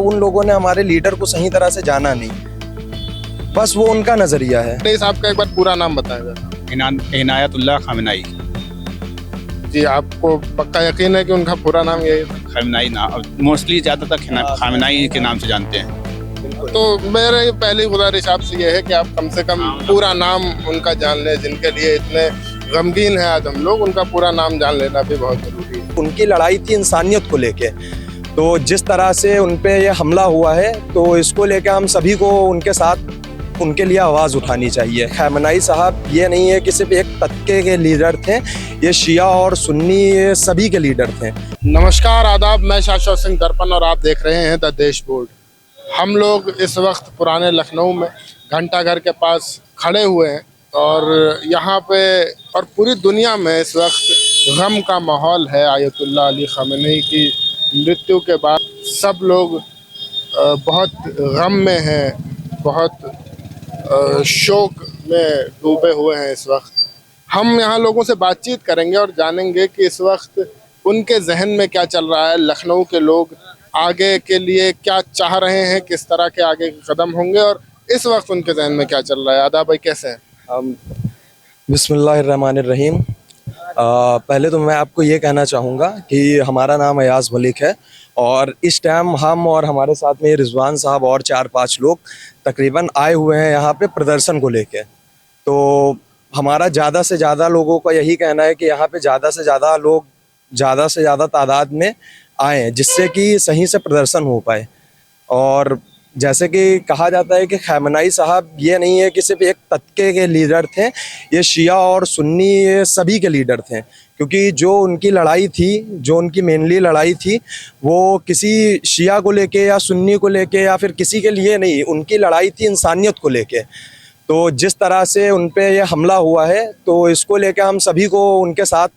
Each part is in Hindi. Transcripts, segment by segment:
उन लोगों ने हमारे लीडर को सही तरह से जाना नहीं, बस वो उनका नजरिया है। नहीं, आपका एक बार पूरा नाम बताएगा। इनायतुल्लाह खामेनाई। जी, आपको पक्का यकीन है कि उनका पूरा नाम यही है? खामेनाई नाम मोस्टली ज़्यादातर खामेनाई के नाम से जानते हैं। तो मेरी पहली गुजारिश आपसे ये है कि आप कम से कम पूरा नाम उनका जान लें, जिनके लिए इतने गमगीन है आज हम लोग, उनका पूरा नाम जान लेना भी बहुत जरूरी है। उनकी लड़ाई थी इंसानियत को लेके, तो जिस तरह से उन पे ये हमला हुआ है तो इसको लेके हम सभी को उनके साथ उनके लिए आवाज़ उठानी चाहिए। खamenei साहब ये नहीं है कि सिर्फ एक तबके के लीडर थे, ये शिया और सुन्नी ये सभी के लीडर थे। नमस्कार, आदाब, मैं शाश्वत सिंह दर्पण और आप देख रहे हैं द देश बोर्ड। हम लोग इस वक्त पुराने लखनऊ में घंटा घर के पास खड़े हुए हैं और यहाँ पे और पूरी दुनिया में इस वक्त गम का माहौल है। आयतुल्लाह अली खामेनी की मृत्यु के बाद सब लोग बहुत गम में हैं, बहुत शोक में डूबे हुए हैं इस वक्त। हम यहाँ लोगों से बातचीत करेंगे और जानेंगे कि इस वक्त उनके जहन में क्या चल रहा है, लखनऊ के लोग आगे के लिए क्या चाह रहे हैं, किस तरह के आगे के कदम होंगे और इस वक्त उनके जहन में क्या चल रहा है। आदाब भाई, कैसे हैं? बिस्मिल्लाहिर्रहमानिर्रहीम। पहले तो मैं आपको ये कहना चाहूँगा कि हमारा नाम अयाज मलिक है और इस टाइम हम और हमारे साथ में रिजवान साहब और 4-5 लोग तकरीबन आए हुए हैं यहाँ पे प्रदर्शन को लेके। तो हमारा ज़्यादा से ज़्यादा लोगों का यही कहना है कि यहाँ पे ज़्यादा से ज़्यादा लोग ज़्यादा से ज़्यादा तादाद में आए, जिससे कि सही से प्रदर्शन हो पाए। और जैसे कि कहा जाता है कि खamenei साहब ये नहीं है कि सिर्फ एक तबके के लीडर थे, ये शिया और सुन्नी ये सभी के लीडर थे, क्योंकि जो उनकी लड़ाई थी, जो उनकी मेनली लड़ाई थी, वो किसी शिया को लेके या सुन्नी को लेके या फिर किसी के लिए नहीं, उनकी लड़ाई थी इंसानियत को लेके। तो जिस तरह से उन पे ये हमला हुआ है तो इसको लेके हम सभी को उनके साथ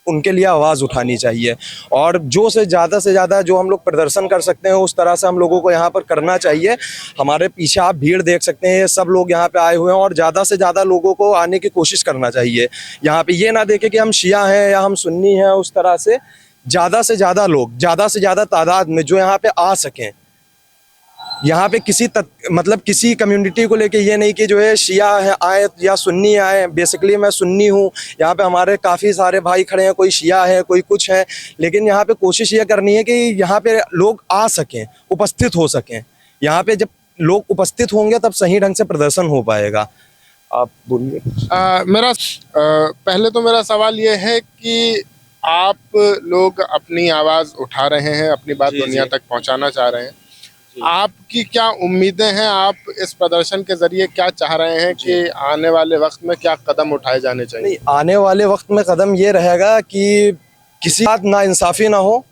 उनके लिए आवाज़ उठानी चाहिए और जो से ज़्यादा जो हम लोग प्रदर्शन कर सकते हैं उस तरह से हम लोगों को यहाँ पर करना चाहिए। हमारे पीछे आप भीड़ देख सकते हैं, सब लोग यहाँ पे आए हुए हैं और ज़्यादा से ज़्यादा लोगों को आने की कोशिश करना चाहिए। यहाँ पे ये ना देखें कि हम शिया हैं या हम सुन्नी हैं, उस तरह से ज़्यादा लोग ज़्यादा से ज़्यादा तादाद में जो यहाँ पे आ सकें। यहाँ पे किसी कम्युनिटी को लेके ये नहीं कि जो है शिया है आए या सुन्नी आए। बेसिकली मैं सुन्नी हूँ, यहाँ पे हमारे काफ़ी सारे भाई खड़े हैं, कोई शिया है कोई कुछ है, लेकिन यहाँ पे कोशिश ये करनी है कि यहाँ पे लोग आ सकें, उपस्थित हो सकें। यहाँ पे जब लोग उपस्थित होंगे तब सही ढंग से प्रदर्शन हो पाएगा। आप बोलिए। पहले तो मेरा सवाल ये है कि आप लोग अपनी आवाज़ उठा रहे हैं, अपनी बात दुनिया तक पहुँचाना चाह रहे हैं, आपकी क्या उम्मीदें हैं? आप इस प्रदर्शन के जरिए क्या चाह रहे हैं कि आने वाले वक्त में क्या कदम उठाए जाने चाहिए? नहीं, आने वाले वक्त में कदम ये रहेगा कि किसी साथ नाइंसाफ़ी ना हो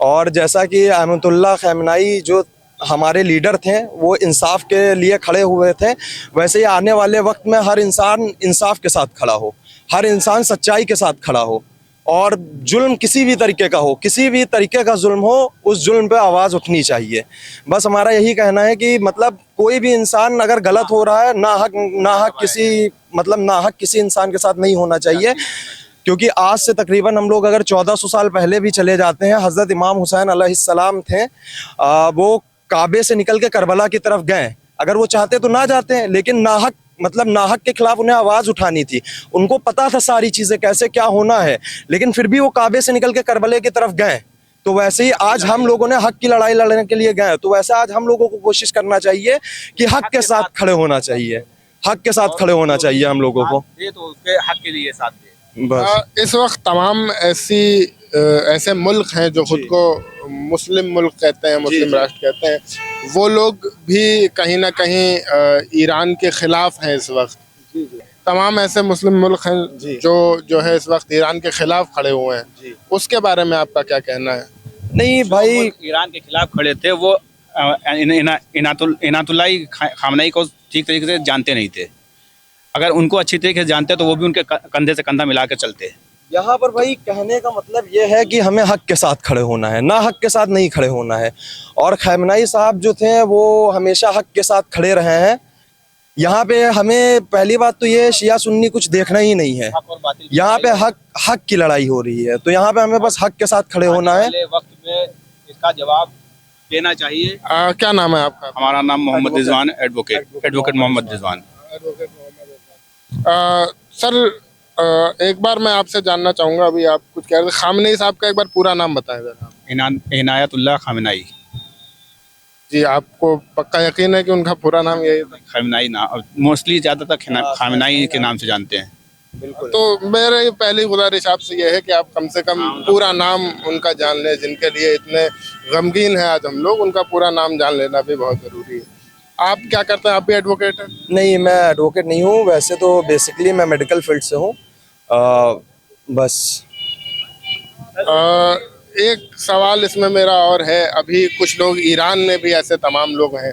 और जैसा कि अहमदुल्लाह खamenei जो हमारे लीडर थे वो इंसाफ के लिए खड़े हुए थे, वैसे ही आने वाले वक्त में हर इंसान इंसाफ के साथ खड़ा हो, हर इंसान सच्चाई के साथ खड़ा हो और जुल्म किसी भी तरीके का हो, किसी भी तरीके का जुल्म हो, उस जुल्म पे आवाज़ उठनी चाहिए। बस हमारा यही कहना है कि मतलब कोई भी इंसान अगर गलत हो रहा है, नाहक किसी इंसान के साथ नहीं होना चाहिए। क्योंकि आज से तकरीबन हम लोग अगर 1400 साल पहले भी चले जाते हैं, हज़रत इमाम हुसैन अलैहिस्सलाम थे, वो काबे से निकल के करबला की तरफ गए। अगर वो चाहते तो ना जाते, लेकिन नाहक के खिलाफ उन्हें आवाज़ उठानी थी। उनको पता था सारी चीज़ें कैसे क्या होना है, लेकिन फिर भी वो काबे से निकल के करबले की तरफ गए। तो वैसे ही आज हम लोगों ने हक की लड़ाई लड़ने के लिए गए, तो वैसे आज हम लोगों को कोशिश करना चाहिए कि हक के साथ खड़े होना चाहिए, हक के साथ खड़े होना चाहिए हम लोगों को। तो उसके हक के लिए साथ दे। बस इस वक्त तमाम ऐसे मुल्क हैं जो खुद को मुस्लिम मुल्क कहते हैं, मुस्लिम राष्ट्र कहते हैं, वो लोग भी कहीं ना कहीं ईरान के खिलाफ हैं इस वक्त। तमाम ऐसे मुस्लिम मुल्क हैं जो है इस वक्त ईरान के खिलाफ खड़े हुए हैं, उसके बारे में आपका क्या कहना है? नहीं भाई, ईरान के खिलाफ खड़े थे वो इनायतुल्लाह खामेनेई को ठीक तरीके से जानते नहीं थे। अगर उनको अच्छी तरीके से जानते तो वो भी उनके कंधे से कंधा मिला के चलते। यहाँ पर भाई कहने का मतलब ये है कि हमें हक के साथ खड़े होना है, ना हक के साथ नहीं खड़े होना है। और खamenei साहब जो थे वो हमेशा हक के साथ खड़े रहे हैं। यहाँ पे हमें पहली बात तो ये शिया सुन्नी कुछ देखना ही नहीं है, यहाँ पे हक की लड़ाई हो रही है, तो यहाँ पे हमें बस हक के साथ खड़े होना है। वक्त में इसका जवाब देना चाहिए। क्या नाम है आपका? हमारा नाम मोहम्मद रिजवान, एडवोकेट मोहम्मद रिजवान। सर, एक बार मैं आपसे जानना चाहूँगा, अभी आप कुछ कह रहे थे, खामनेई साहब का एक बार पूरा नाम बताएं जरा। इनायतुल्लाह खामेनेई। जी, आपको पक्का यकीन है कि उनका पूरा नाम यही था? खामेनेई ना, मोस्टली ज़्यादातर खामेनेई के नाम से जानते हैं। तो मेरे पहली गुजारिश आपसे ये है कि आप कम से कम पूरा नाम उनका जान लें, जिनके लिए इतने गमगीन हैं आज हम लोग, उनका पूरा नाम जान लेना भी बहुत ज़रूरी है। आप क्या करते हैं? आप भी एडवोकेट हैं? नहीं, मैं एडवोकेट नहीं हूँ, वैसे तो बेसिकली मैं मेडिकल फील्ड से हूँ। बस। एक सवाल इसमें मेरा और है, अभी कुछ लोग ईरान में भी ऐसे तमाम लोग हैं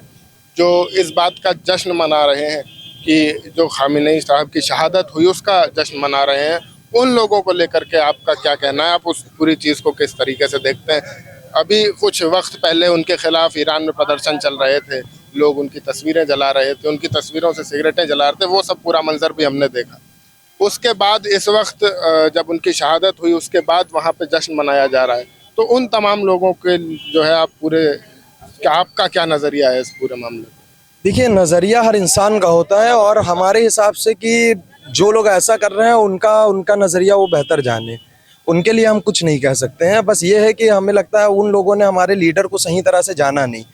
जो इस बात का जश्न मना रहे हैं कि जो खामेनेई साहब की शहादत हुई उसका जश्न मना रहे हैं। उन लोगों को लेकर के आपका क्या कहना है? आप उस पूरी चीज़ को किस तरीके से देखते हैं? अभी कुछ वक्त पहले उनके खिलाफ ईरान में प्रदर्शन चल रहे थे, लोग उनकी तस्वीरें जला रहे थे, उनकी तस्वीरों से सिगरेटें जला रहे थे, वो सब पूरा मंजर भी हमने देखा। उसके बाद इस वक्त जब उनकी शहादत हुई उसके बाद वहाँ पे जश्न मनाया जा रहा है, तो उन तमाम लोगों के जो है आपका क्या नज़रिया है इस पूरे मामले में? देखिए, नज़रिया हर इंसान का होता है और हमारे हिसाब से कि जो लोग ऐसा कर रहे हैं उनका नज़रिया वो बेहतर जाने, उनके लिए हम कुछ नहीं कह सकते हैं। बस ये है कि हमें लगता है उन लोगों ने हमारे लीडर को सही तरह से जाना नहीं,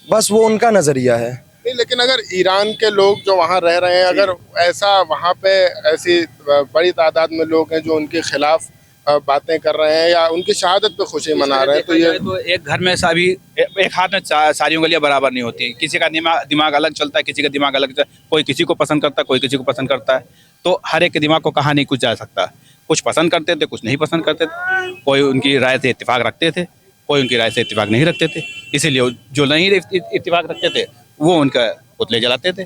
बस वो उनका नज़रिया है। नहीं, लेकिन अगर ईरान के लोग जो वहाँ रह रहे हैं, अगर ऐसा वहाँ पे ऐसी बड़ी तादाद में लोग हैं जो उनके खिलाफ बातें कर रहे हैं या उनकी शहादत पे खुशी मना रहे हैं, तो ये तो एक घर में एक हाथ में सारी उंगलियां बराबर नहीं होती। किसी का दिमाग अलग चलता है, किसी का दिमाग अलग चलता है। कोई किसी को पसंद करता है, कोई किसी को पसंद करता है। तो हर एक के दिमाग को कहा नहीं कुछ जा सकता। कुछ पसंद करते थे, कुछ नहीं पसंद करते थे। कोई उनकी राय से इत्तेफाक रखते थे, कोई उनकी राय से इत्तेफाक नहीं रखते थे। इसीलिए जो नहीं इत्तेफाक रखते थे वो उनका पुतले जलाते थे।